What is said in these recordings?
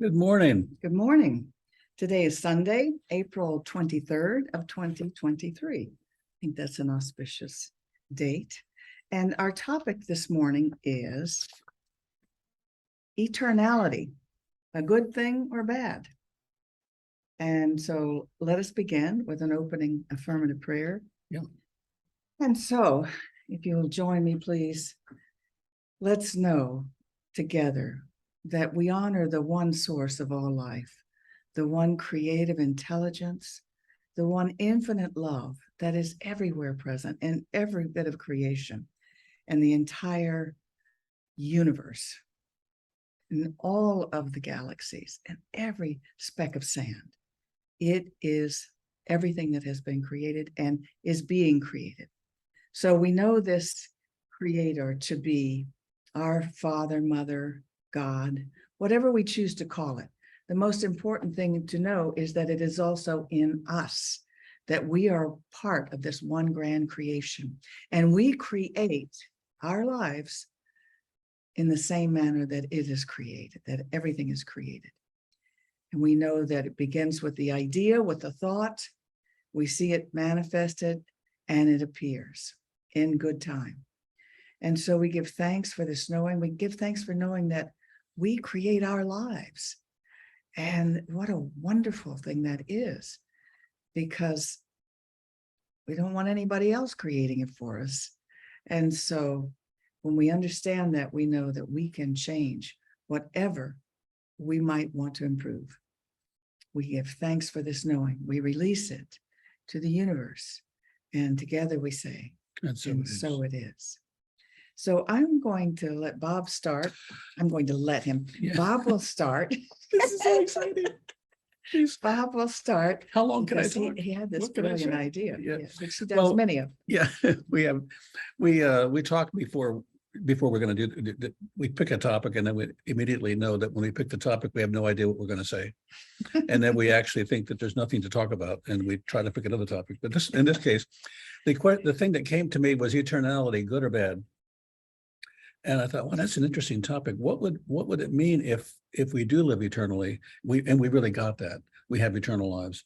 Good morning. Good morning. Today is Sunday, April 23rd of 2023. I think that's an auspicious date. And our topic this morning is eternality, a good thing or bad? And so let us begin with an opening affirmative prayer. Yeah. And so, if you'll join me, please, let's know together that we honor the one source of all life, the one creative intelligence, the one infinite love that is everywhere present in every bit of creation and the entire universe, and all of the galaxies and every speck of sand. It is everything that has been created and is being created. So we know this creator to be our Father, Mother, God, whatever we choose to call it. The most important thing to know is that it is also in us, that we are part of this one grand creation, and we create our lives in the same manner that it is created, that everything is created. And we know that it begins with the idea, with the thought, we see it manifested, and it appears in good time. And so we give thanks for this knowing. We give thanks for knowing that we create our lives. And what a wonderful thing that is, because we don't want anybody else creating it for us. And so when we understand that, we know that we can change whatever we might want to improve. We give thanks for this knowing. We release it to the universe. And together we say, and so it is. So I'm going to let Bob start. I'm going to let him. Yeah. Bob will start. This is so exciting. Bob will start. How long can I talk? He had this brilliant idea, yeah. Which he does many of. Yeah, we talked before we're going to do. We pick a topic, and then we immediately know that when we pick the topic, we have no idea what we're going to say, and then we actually think that there's nothing to talk about, and we try to pick another topic. But in this case, the thing that came to me was eternality, good or bad. And I thought, well, that's an interesting topic. What would it mean if we do live eternally? We really got that. We have eternal lives.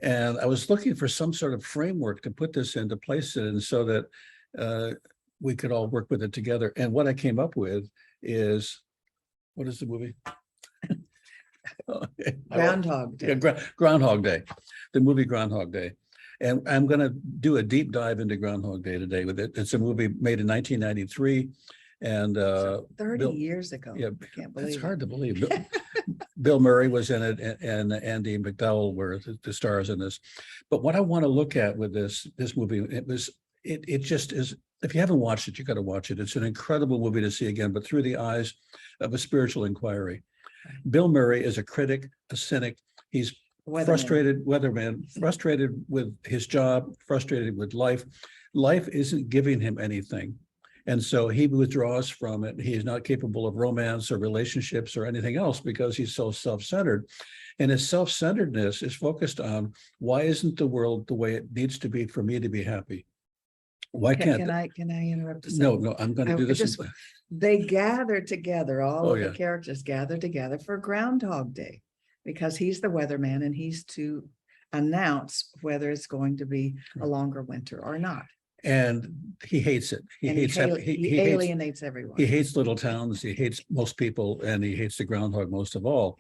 And I was looking for some sort of framework to put this into place in, so that we could all work with it together. And what I came up with is, what is the movie? Groundhog Day. Yeah, Groundhog Day, the movie Groundhog Day. And I'm going to do a deep dive into Groundhog Day today with it. It's a movie made in 1993. And 30 years ago. Yeah, I can't believe it's hard to believe. Bill Murray was in it, and Andy McDowell were the stars in this. But what I want to look at with this movie, it just is. If you haven't watched it, you got to watch it. It's an incredible movie to see again, but through the eyes of a spiritual inquiry. Right. Bill Murray is a critic, a cynic. He's frustrated weatherman, frustrated with his job, frustrated with life. Life isn't giving him anything. And so he withdraws from it. He is not capable of romance or relationships or anything else because he's so self-centered. And his self-centeredness is focused on, why isn't the world the way it needs to be for me to be happy? Why can't I interrupt a second? No, I'm going to do this. They gather together, all of the characters gather together for Groundhog Day, because he's the weatherman and he's to announce whether it's going to be a longer winter or not. And he hates it. He alienates everyone. He hates little towns. He hates most people, and he hates the groundhog most of all.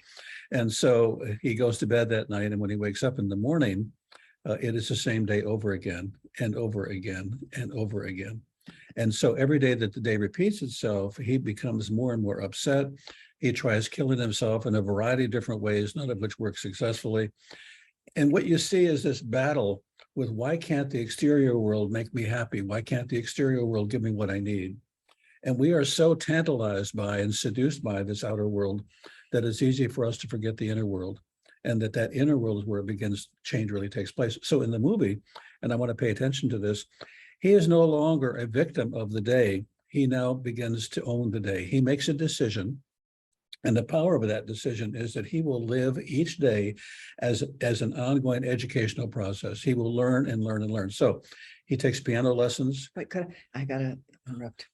And so he goes to bed that night, and when he wakes up in the morning, it is the same day over again and over again and over again. And so every day that the day repeats itself, he becomes more and more upset. He tries killing himself in a variety of different ways, none of which work successfully. And what you see is this battle with, why can't the exterior world make me happy? Why can't the exterior world give me what I need? And we are so tantalized by and seduced by this outer world that it's easy for us to forget the inner world, and that inner world is where change really takes place. So in the movie, and I want to pay attention to this, he is no longer a victim of the day. He now begins to own the day. He makes a decision. And the power of that decision is that he will live each day as an ongoing educational process. He will learn and learn and learn. So he takes piano lessons. Wait, I gotta interrupt.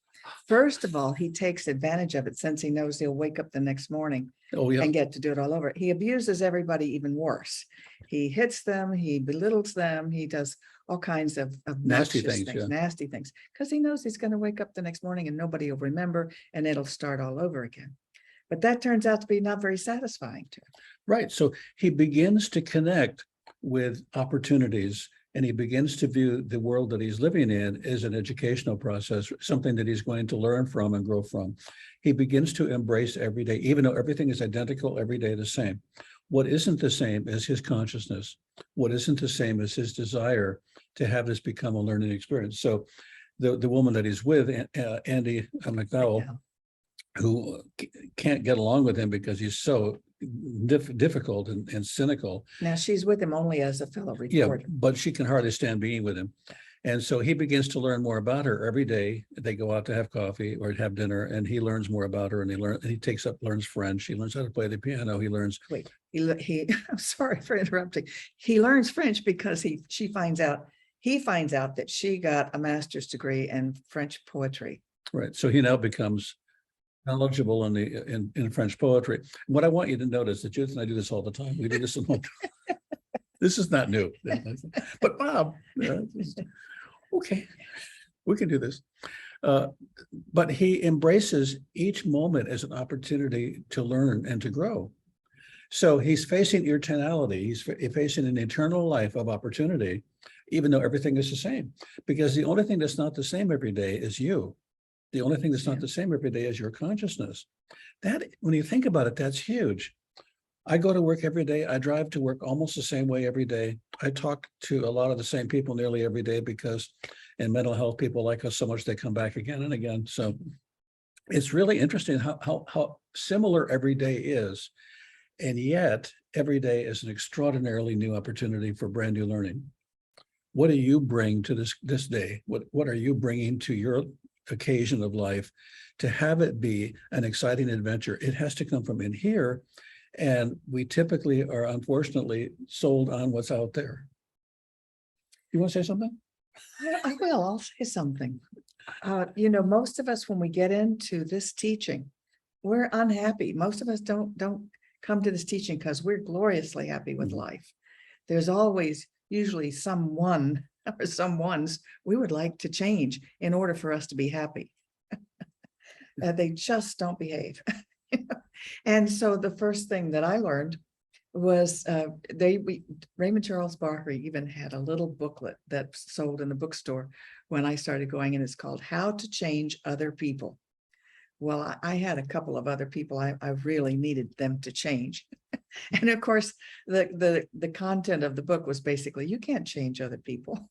First of all, he takes advantage of it since he knows he'll wake up the next morning Oh, yeah. and get to do it all over. He abuses everybody even worse. He hits them, he belittles them, he does all kinds of Nasty obnoxious things, yeah. nasty things, because he knows he's going to wake up the next morning and nobody will remember and it'll start all over again. But that turns out to be not very satisfying to him. Right. So he begins to connect with opportunities, and he begins to view the world that he's living in as an educational process, something that he's going to learn from and grow from. He begins to embrace every day, even though everything is identical, every day the same. What isn't the same is his consciousness. What isn't the same is his desire to have this become a learning experience. So the woman that he's with, Andy McDowell, who can't get along with him because he's so difficult and cynical. Now she's with him only as a fellow Yeah, reporter. but she can hardly stand being with him. And so he begins to learn more about her every day. They go out to have coffee or have dinner, and he learns more about her, and he learns French. He learns how to play the piano. He learns. Wait, he I'm sorry for interrupting. He learns French because he finds out that she got a master's degree in French poetry. Right. So he now becomes knowledgeable in French poetry. What I want you to notice that Judith and I do this all the time. We do this in this is not new. But Bob, okay, we can do this. But he embraces each moment as an opportunity to learn and to grow. So he's facing eternality. He's facing an eternal life of opportunity, even though everything is the same. Because the only thing that's not the same every day is you. The only thing that's not the same every day is your consciousness. That, when you think about it, that's huge. I go to work every day. I drive to work almost the same way every day. I talk to a lot of the same people nearly every day because in mental health, people like us so much they come back again and again. So it's really interesting how similar every day is. And yet every day is an extraordinarily new opportunity for brand new learning. What do you bring to this day? What are you bringing to your occasion of life to have it be an exciting adventure? It has to come from in here. And we typically are unfortunately sold on what's out there. You want to say something? I will. I'll say something. Most of us, when we get into this teaching, we're unhappy. Most of us don't come to this teaching because we're gloriously happy with life. There's always usually someone or some ones we would like to change in order for us to be happy. They just don't behave. And so the first thing that I learned was Raymond Charles Barker even had a little booklet that sold in the bookstore when I started going, and it's called How to Change Other People. Well, I had a couple of other people I really needed them to change. And of course, the content of the book was basically, you can't change other people.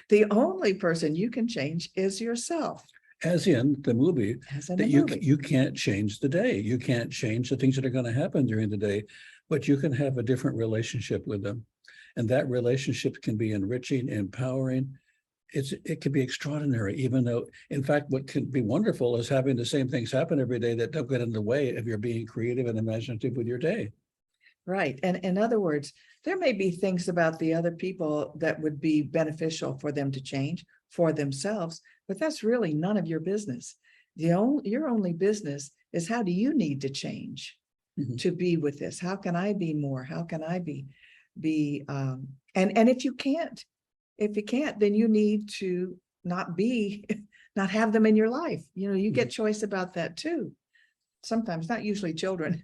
The only person you can change is yourself. As in the movie, you can't change the day. You can't change the things that are going to happen during the day, but you can have a different relationship with them. And that relationship can be enriching, empowering. It can be extraordinary, even though, in fact, what can be wonderful is having the same things happen every day that don't get in the way of your being creative and imaginative with your day. Right. And in other words, there may be things about the other people that would be beneficial for them to change for themselves, but that's really none of your business. Your only business is, how do you need to change to be with this? How can I be more? How can I be and if you can't, then you need to not have them in your life. You get choice about that too. Sometimes, not usually children,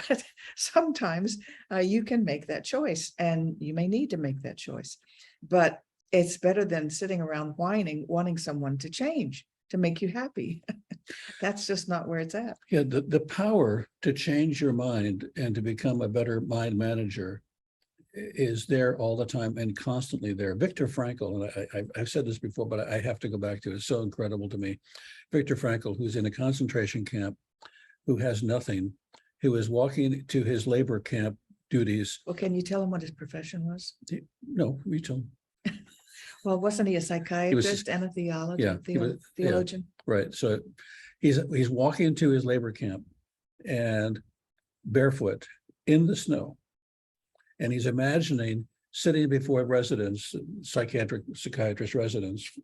but sometimes you can make that choice, and you may need to make that choice. But it's better than sitting around whining, wanting someone to change, to make you happy. That's just not where it's at. Yeah, the power to change your mind and to become a better mind manager is there all the time and constantly there. Viktor Frankl, and I've said this before, but I have to go back to it. It's so incredible to me. Viktor Frankl, who's in a concentration camp, who has nothing, who is walking to his labor camp duties. Well, can you tell him what his profession was? No, you tell him. Well, wasn't he a psychiatrist and a theologian? Yeah, right. So he's walking to his labor camp and barefoot in the snow. And he's imagining sitting before residents, psychiatrist residents,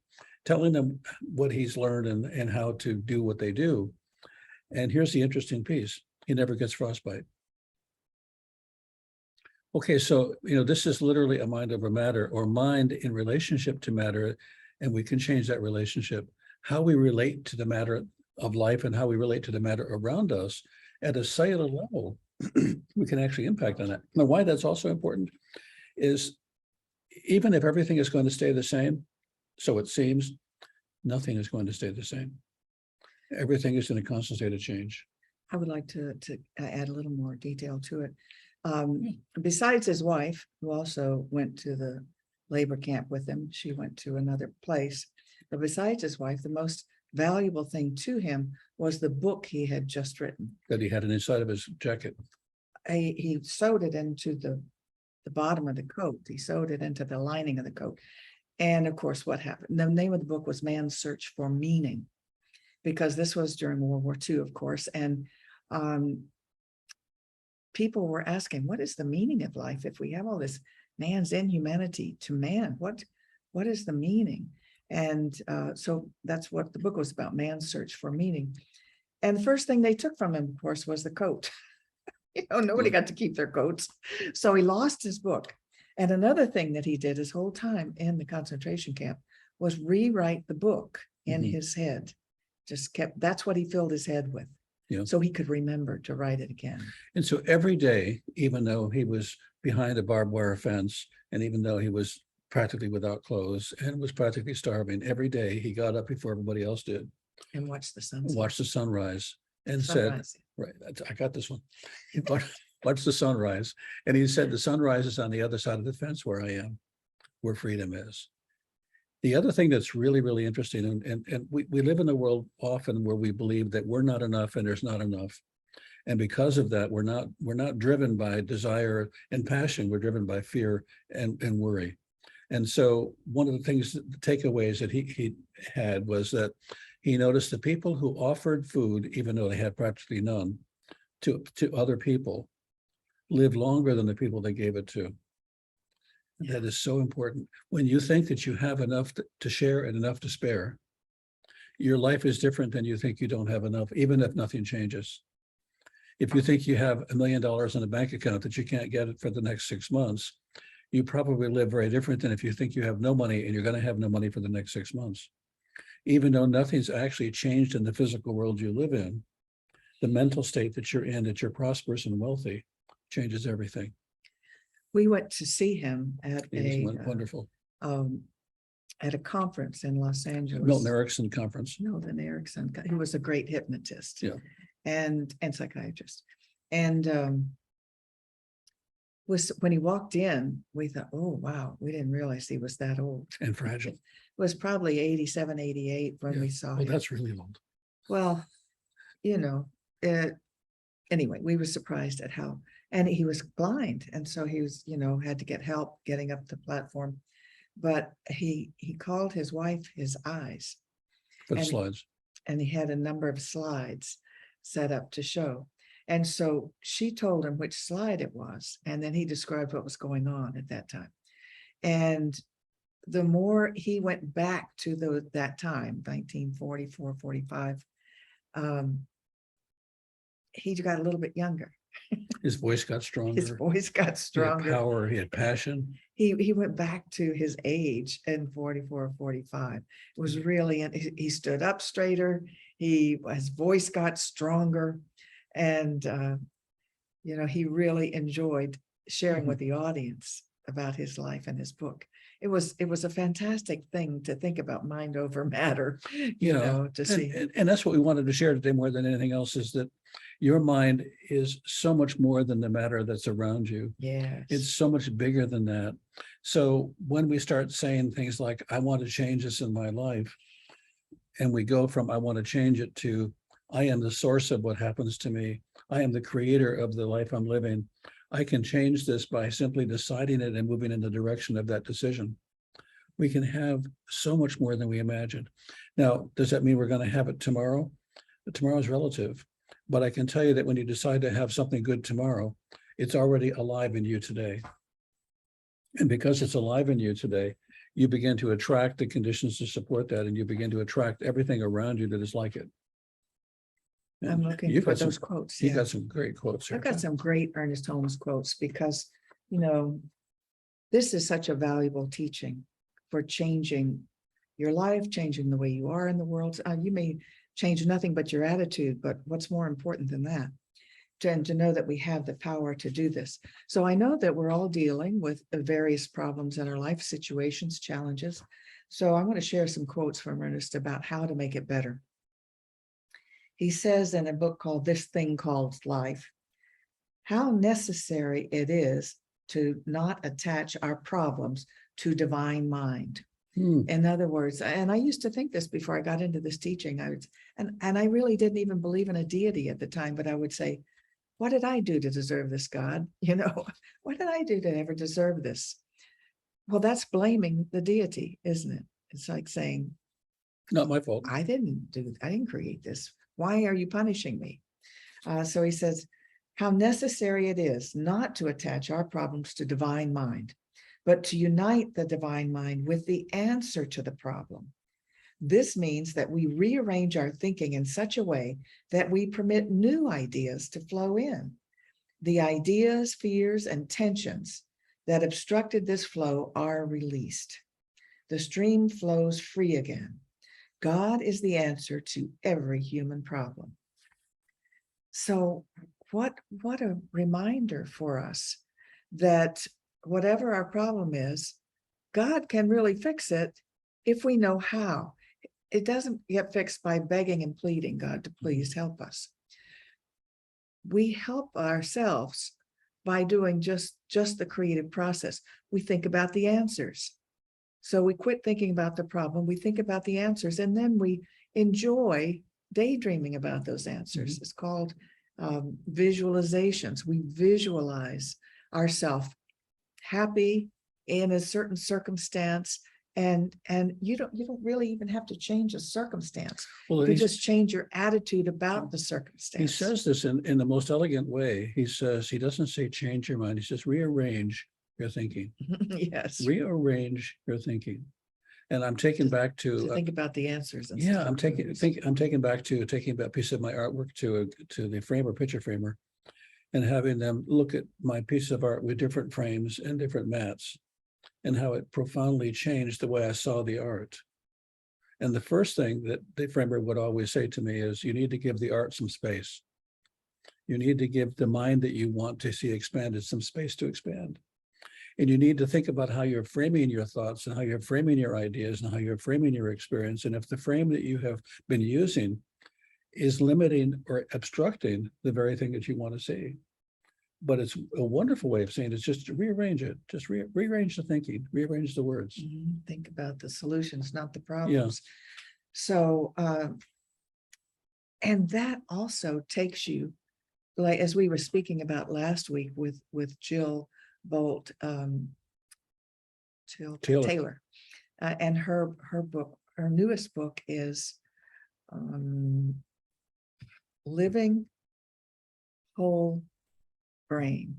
telling them what he's learned and how to do what they do. And here's the interesting piece. He never gets frostbite. Okay, so, this is literally a mind over matter, or mind in relationship to matter, and we can change that relationship. How we relate to the matter of life and how we relate to the matter around us at a cellular level, we can actually impact on that. Now, why that's also important is even if everything is going to stay the same, so it seems, nothing is going to stay the same. Everything is in a constant state of change. I would like to add a little more detail to it. Besides his wife, who also went to the labor camp with him, she went to another place. But besides his wife, the most valuable thing to him was the book he had just written. That he had an inside of his jacket. He sewed it into the bottom of the coat. He sewed it into the lining of the coat. And of course, what happened? The name of the book was Man's Search for Meaning, because this was during World War II, of course. And people were asking, what is the meaning of life if we have all this man's inhumanity to man? What is the meaning? And so that's what the book was about, Man's Search for Meaning. And the first thing they took from him, of course, was the coat. Nobody got to keep their coats. So he lost his book. And another thing that he did his whole time in the concentration camp was rewrite the book in his head. That's what he filled his head with. Yeah. So he could remember to write it again. And so every day, even though he was behind a barbed wire fence, and even though he was practically without clothes and was practically starving, every day he got up before everybody else did. And watched the sunset. Watched the sunrise and said, right, I got this one. He watched the sunrise. And he said, the sunrise is on the other side of the fence where I am, where freedom is. The other thing that's really, really interesting, and we live in a world often where we believe that we're not enough and there's not enough. And because of that, we're not driven by desire and passion, we're driven by fear and worry. And so one of the things, the takeaways that he had was that he noticed the people who offered food, even though they had practically none, to other people, lived longer than the people they gave it to. Yeah. That is so important. When you think that you have enough to share and enough to spare, your life is different than you think you don't have enough, even if nothing changes. If you think you have $1 million in a bank account that you can't get it for the next 6 months, you probably live very different than if you think you have no money and you're going to have no money for the next 6 months. Even though nothing's actually changed in the physical world you live in, the mental state that you're in, that you're prosperous and wealthy, changes everything. We went to see him at wonderful. At a conference in Los Angeles. Milton Erickson conference. Milton Erickson, he was a great hypnotist, yeah, and psychiatrist. And when he walked in, we thought, oh wow, we didn't realize he was that old and fragile. It was probably 87, 88 when we saw him. That's really old. Well, anyway, we were surprised at how, and he was blind, and so he was, had to get help getting up the platform. But he called his wife his eyes. For the slides. And he had a number of slides set up to show. And so she told him which slide it was, and then he described what was going on at that time. And the more he went back to that time, 1944, 45, he got a little bit younger. His voice got stronger. His voice got stronger. He had power, he had passion. He went back to his age in 44, 45. It was really, he stood up straighter. His voice got stronger. And, he really enjoyed sharing with the audience about his life and his book. It was a fantastic thing to think about, mind over matter, to see. And that's what we wanted to share today more than anything else, is that your mind is so much more than the matter that's around you. Yes. It's so much bigger than that. So when we start saying things like, I want to change this in my life, and we go from I want to change it to I am the source of what happens to me, I am the creator of the life I'm living, I can change this by simply deciding it and moving in the direction of that decision. We can have so much more than we imagined. Now, does that mean we're going to have it tomorrow? Tomorrow is relative. But I can tell you that when you decide to have something good tomorrow, it's already alive in you today. And because it's alive in you today, you begin to attract the conditions to support that, and you begin to attract everything around you that is like it. I'm And looking you've for got some, those quotes. you Yeah. got some great quotes here. I've got some great Ernest Holmes quotes because, you know, this is such a valuable teaching for changing your life, changing the way you are in the world. You may change nothing but your attitude, but what's more important than that? To know that we have the power to do this. So I know that we're all dealing with the various problems in our life, situations, challenges. So I want to share some quotes from Ernest about how to make it better. He says in a book called This Thing Called Life, how necessary it is to not attach our problems to divine mind. In other words, and I used to think this before I got into this teaching, and I really didn't even believe in a deity at the time, but I would say, what did I do to deserve this, God? You know, what did I do to ever deserve this? Well, that's blaming the deity, isn't it? It's like saying, Not my fault. I didn't create this. Why are you punishing me? So he says, how necessary it is not to attach our problems to divine mind, but to unite the divine mind with the answer to the problem. This means that we rearrange our thinking in such a way that we permit new ideas to flow in. The ideas, fears, and tensions that obstructed this flow are released. The stream flows free again. God is the answer to every human problem. So what a reminder for us that whatever our problem is, God can really fix it if we know how. It doesn't get fixed by begging and pleading God to please help us. We help ourselves by doing just the creative process. We think about the answers. So we quit thinking about the problem, we think about the answers, and then we enjoy daydreaming about those answers. It's called visualizations. We visualize ourselves happy in a certain circumstance, and you don't really even have to change a circumstance. Well, you just change your attitude about the he circumstance. says this in the most elegant way. He says, he doesn't say change your mind. He says, rearrange your thinking. Yes. Rearrange your thinking. And I'm taken back to think about the answers. Yeah, I'm taking back to taking that piece of my artwork to the framer, picture framer, and having them look at my piece of art with different frames and different mats, and how it profoundly changed the way I saw the art. And the first thing that the framer would always say to me is, you need to give the art some space. You need to give the mind that you want to see expanded some space to expand. And you need to think about how you're framing your thoughts and how you're framing your ideas and how you're framing your experience. And if the frame that you have been using is limiting or obstructing the very thing that you want to see. But it's a wonderful way of saying it's just to rearrange it, just rearrange the thinking, rearrange the words. Think about the solutions, not the problems. Yeah. So, and that also takes you, like, as we were speaking about last week with Jill Bolt, Taylor, and her book, her newest book is Living Whole Brain,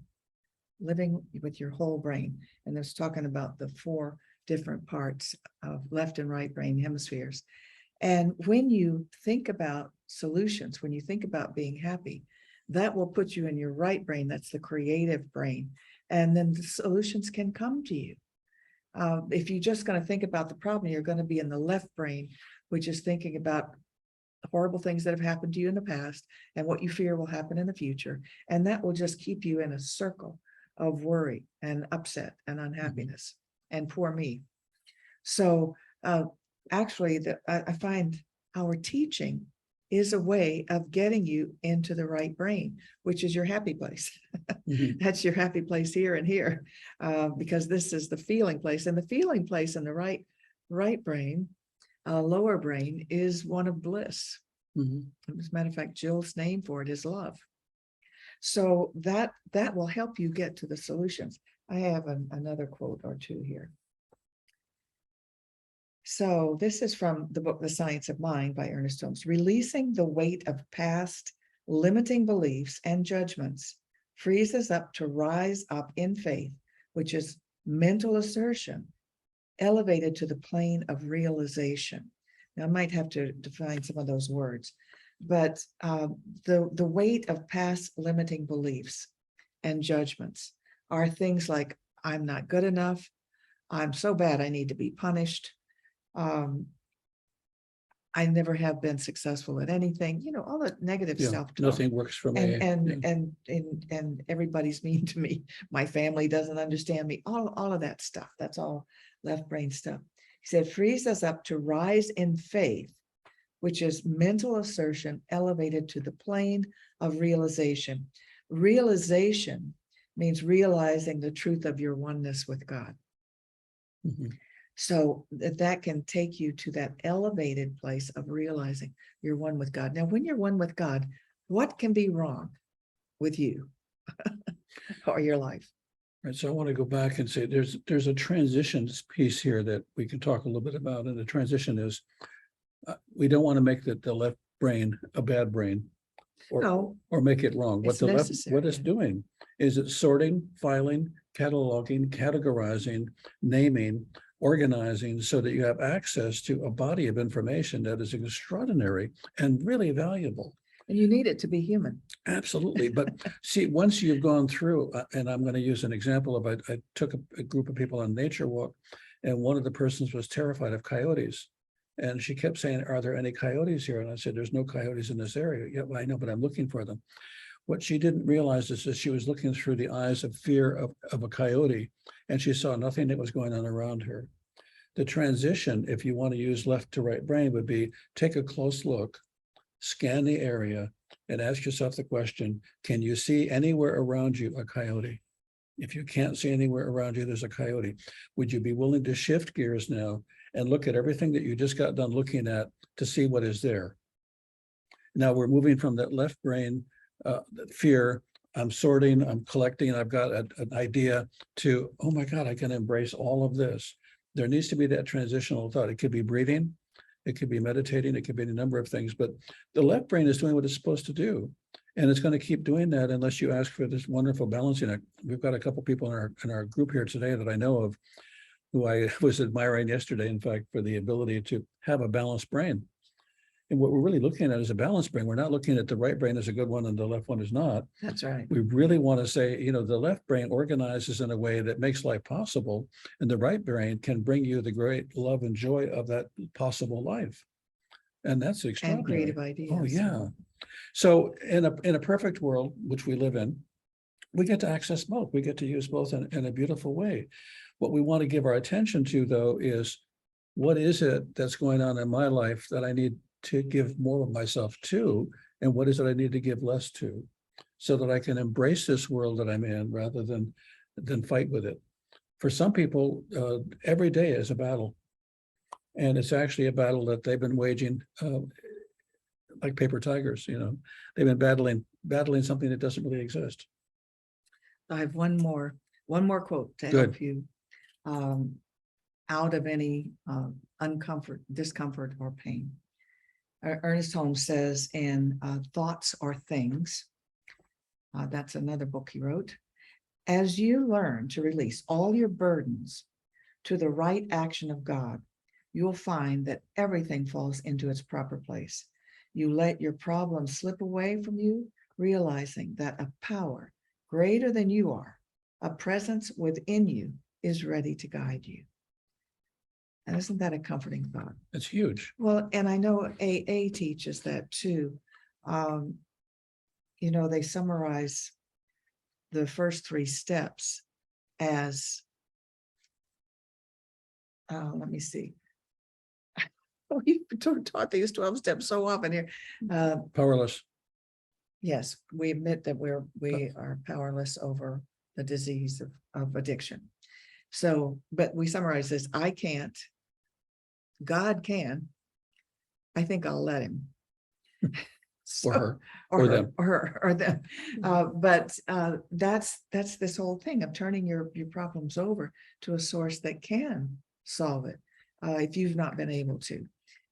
living with your whole brain. And it's talking about the 4 different parts of left and right brain hemispheres. And when you think about solutions, when you think about being happy, that will put you in your right brain. That's the creative brain. And then the solutions can come to you. If you're just going to think about the problem, you're going to be in the left brain, which is thinking about horrible things that have happened to you in the past and what you fear will happen in the future. And that will just keep you in a circle of worry and upset and unhappiness and poor me. So actually, I find our teaching is a way of getting you into the right brain, which is your happy place. That's your happy place here and here, because this is the feeling place. And the feeling place in the right brain, lower brain, is one of bliss. As a matter of fact, Jill's name for it is love. So that will help you get to the solutions. I have another quote or two here. So this is from the book, The Science of Mind by Ernest Holmes. Releasing the weight of past limiting beliefs and judgments frees us up to rise up in faith, which is mental assertion, elevated to the plane of realization. Now, I might have to define some of those words, but the weight of past limiting beliefs and judgments are things like, I'm not good enough, I'm so bad I need to be punished, I never have been successful at anything, all the negative Yeah, self-talk. nothing works for me. And everybody's mean to me. My family doesn't understand me. All of that stuff. That's all left brain stuff. He said, frees us up to rise in faith, which is mental assertion elevated to the plane of realization. Realization means realizing the truth of your oneness with God. Mhm. So that can take you to that elevated place of realizing you're one with God. Now, when you're one with God, what can be wrong with you or your life? Right, so I want to go back and say there's a transition piece here that we can talk a little bit about, and the transition is we don't want to make the left brain a bad brain, No, or make it wrong. What it's the left, necessary, what it's yeah. doing is it's sorting, filing, cataloging, categorizing, naming, organizing, so that you have access to a body of information that is extraordinary and really valuable. And you need it to be human. Absolutely. But see, once you've gone through, and I'm going to use an example of, I took a group of people on a nature walk, and one of the persons was terrified of coyotes. And she kept saying, are there any coyotes here? And I said, there's no coyotes in this area. Yeah, well, I know, but I'm looking for them. What she didn't realize is that she was looking through the eyes of fear of a coyote, and she saw nothing that was going on around her. The transition, if you want to use left to right brain, would be take a close look, scan the area, and ask yourself the question, can you see anywhere around you a coyote? If you can't see anywhere around you, there's a coyote. Would you be willing to shift gears now and look at everything that you just got done looking at to see what is there? Now we're moving from that left brain fear, I'm sorting, I'm collecting, I've got an idea, to, oh my God, I can embrace all of this. There needs to be that transitional thought. It could be breathing, it could be meditating, it could be a number of things, but the left brain is doing what it's supposed to do. And it's going to keep doing that unless you ask for this wonderful balancing act. We've got a couple people in our group here today that I know of, who I was admiring yesterday, in fact, for the ability to have a balanced brain. And what we're really looking at is a balanced brain. We're not looking at the right brain as a good one and the left one is not. That's right. We really want to say, the left brain organizes in a way that makes life possible, and the right brain can bring you the great love and joy of that possible life. And that's extraordinary. And creative ideas. Oh, yeah. So in a perfect world, which we live in, we get to access both. We get to use both in a beautiful way. What we want to give our attention to, though, is what is it that's going on in my life that I need to give more of myself to, and what is it I need to give less to, so that I can embrace this world that I'm in rather than fight with it. For some people, every day is a battle, and it's actually a battle that they've been waging like paper tigers. They've been battling something that doesn't really exist. I have one more quote to Good. help you out of any discomfort, or pain. Ernest Holmes says in Thoughts Are Things, that's another book he wrote, as you learn to release all your burdens to the right action of God, you'll find that everything falls into its proper place. You let your problems slip away from you, realizing that a power greater than you are, a presence within you, is ready to guide you. And isn't that a comforting thought? It's huge. Well, and I know AA teaches that too. They summarize the first 3 steps as, let me see. We've taught these 12 steps so often here. Powerless. Yes, we admit that we are powerless over the disease of addiction. So, but we summarize this: I can't, God can, I think I'll let him. Or her, or them. or them. But that's this whole thing of turning your problems over to a source that can solve it if you've not been able to.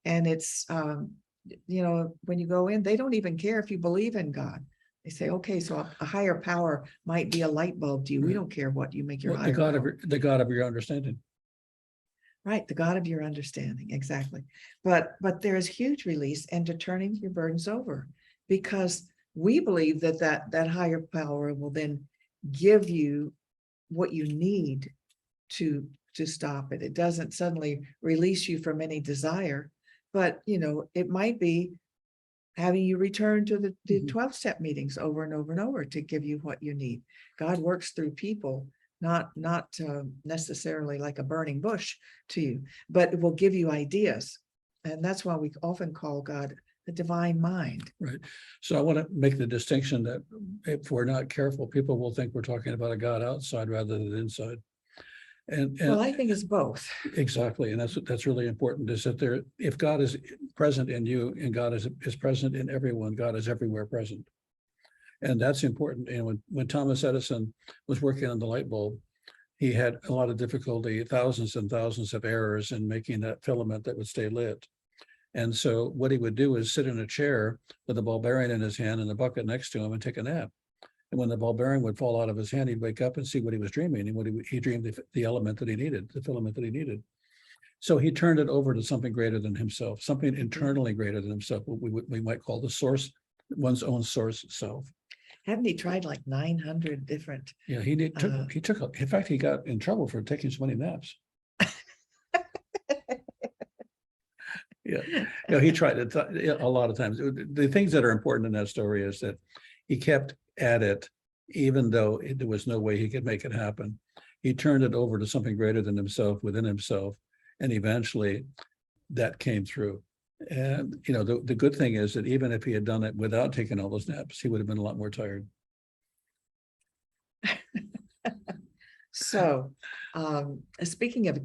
And it's when you go in, they don't even care if you believe in God. They say, okay, so a higher power might be a light bulb to you. We don't care what you make your Well, higher power. the God of your understanding. Right, the God of your understanding, exactly. But there is huge release into turning your burdens over, because we believe that that higher power will then give you what you need to stop it. It doesn't suddenly release you from any desire, but it might be having you return to the Mhm. 12-step meetings over and over and over to give you what you need. God works through people, not necessarily like a burning bush to you, but it will give you ideas. And that's why we often call God the divine mind. Right. So I want to make the distinction that if we're not careful, people will think we're talking about a God outside rather than inside. Well, I think it's both. Exactly, and that's really important, is that there, if God is present in you and God is present in everyone, God is everywhere present. And that's important. And when Thomas Edison was working on the light bulb, he had a lot of difficulty, thousands and thousands of errors in making that filament that would stay lit. And so what he would do is sit in a chair with a ball bearing in his hand and a bucket next to him and take a nap. And when the ball bearing would fall out of his hand, he'd wake up and see what he was dreaming. And what he dreamed the element that he needed, the filament that he needed. So he turned it over to something greater than himself, something internally greater than himself, what we might call the source, one's own source self. Haven't he tried like 900 different? Yeah, in fact, he got in trouble for taking so many naps. Yeah, he tried it a lot of times. The things that are important in that story is that he kept at it, even though there was no way he could make it happen. He turned it over to something greater than himself, within himself, and eventually that came through. And the good thing is that even if he had done it without taking all those naps, he would have been a lot more tired. So, speaking of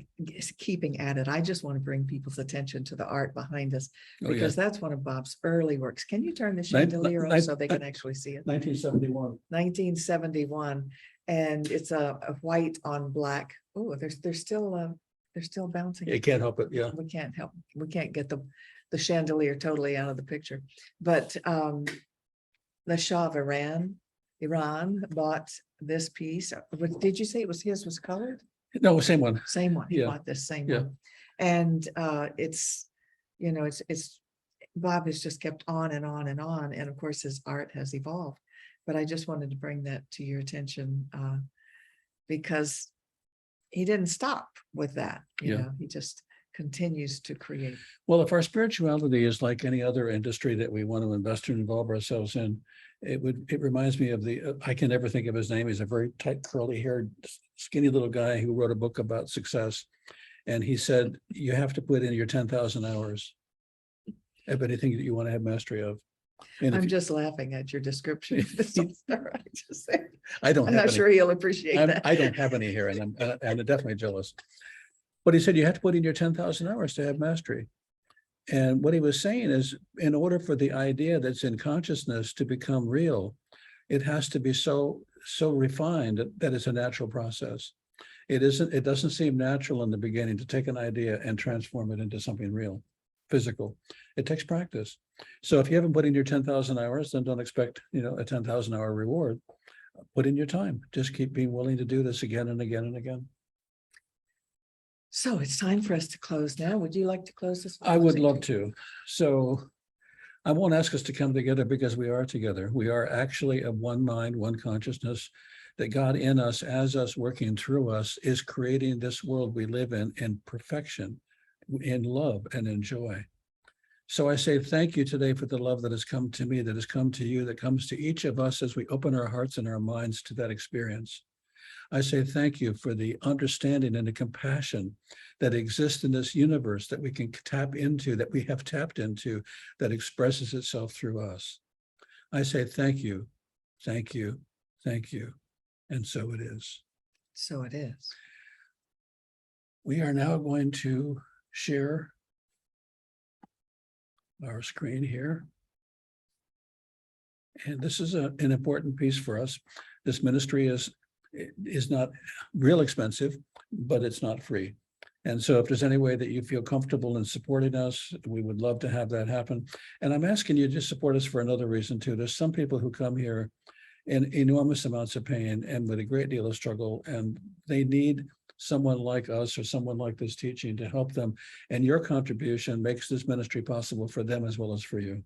keeping at it, I just want to bring people's attention to the art behind us, because that's one of Bob's early works. Can you turn the chandelier on so they can actually see it? 1971. 1971, and it's a white on black. Oh, they're still bouncing. You can't help it. Yeah. We can't get the chandelier totally out of the picture. But the Shah of Iran bought this piece. Did you say it was his was colored? No, same one. Same one. He Yeah. bought this same Yeah. one. And it's Bob has just kept on and on and on. And of course his art has evolved. But I just wanted to bring that to your attention because he didn't stop with that. He just continues to create. Well, if our spirituality is like any other industry that we want to invest in, involve ourselves in, it reminds me of I can never think of his name. He's a very tight, curly haired, skinny little guy who wrote a book about success. And he said, you have to put in your 10,000 hours of anything that you want to have mastery of. And I'm just laughing at your description of this author. I'm not sure he'll appreciate that. I don't have any here, and I'm definitely jealous. But he said you have to put in your 10,000 hours to have mastery. And what he was saying is, in order for the idea that's in consciousness to become real, it has to be so refined that it's a natural process. It doesn't seem natural in the beginning to take an idea and transform it into something real, physical. It takes practice. So if you haven't put in your 10,000 hours, then don't expect, a 10,000 hour reward. Put in your time. Just keep being willing to do this again and again and again. So it's time for us to close now. Would you like to close this? I would love to. So I won't ask us to come together, because we are together. We are actually of one mind, one consciousness, that God in us, as us, working through us, is creating this world we live in perfection, in love and in joy. So I say thank you today for the love that has come to me, that has come to you, that comes to each of us as we open our hearts and our minds to that experience. I say thank you for the understanding and the compassion that exists in this universe that we can tap into, that we have tapped into, that expresses itself through us. I say thank you, thank you, thank you. And so it is. So it is. We are now going to share our screen here. And this is an important piece for us. This ministry is not real expensive, but it's not free. And so if there's any way that you feel comfortable in supporting us, we would love to have that happen. And I'm asking you to support us for another reason too. There's some people who come here in enormous amounts of pain and with a great deal of struggle, and they need someone like us or someone like this teaching to help them. And your contribution makes this ministry possible for them as well as for you.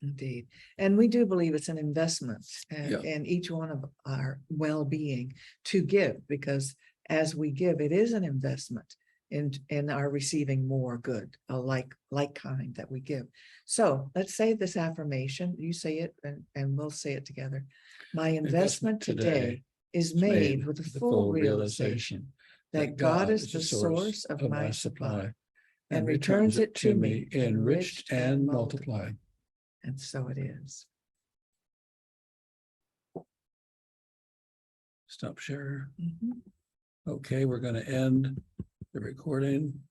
Indeed. And we do believe it's an investment Yeah. in each one of our well-being to give, because as we give, it is an investment in our receiving more good, a like kind that we give. So let's say this affirmation. You say it and we'll say it together. My investment today is made with the full realization that God is the source of my supply and returns it to me enriched and multiplied. And so it is. Stop share. Mhm. Okay, we're going to end the recording.